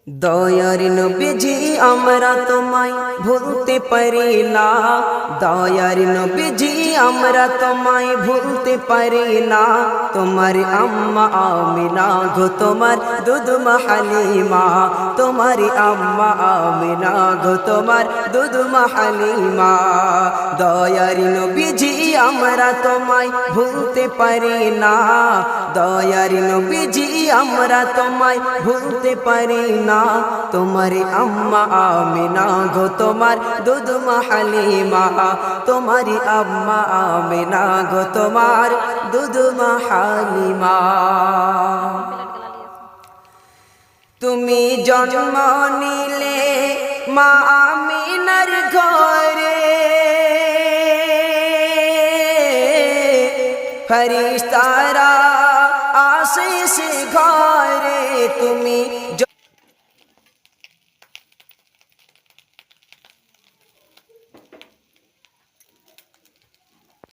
দয়ার নবীজি আমরা তোমায় ভুলতে পারি না, দয়ার নবীজি আমরা তোমায় ভুলতে পারি না। তোমার আম্মা আমিনা গো তোমার দুধ মা হালিমা, তোমার আম্মা আমিনা গো তোমার দুধ মা হালিমা। দয়ার নবীজি আমরা তোমায় ভুলতে পারি না, দয়ার নবীজি আমরা তোমায় ভুলতে পারি না। তোমার আম্মা আমিনা গো তোমার দুধ মা হালিমা, তোমার আম্মা আমিনা গো তোমার দুধ মা হালিমা। তুমি জন্ম নিলে মা আমিনার ঘরে, ফেরেশতারা আসে সে ঘরে। তুমি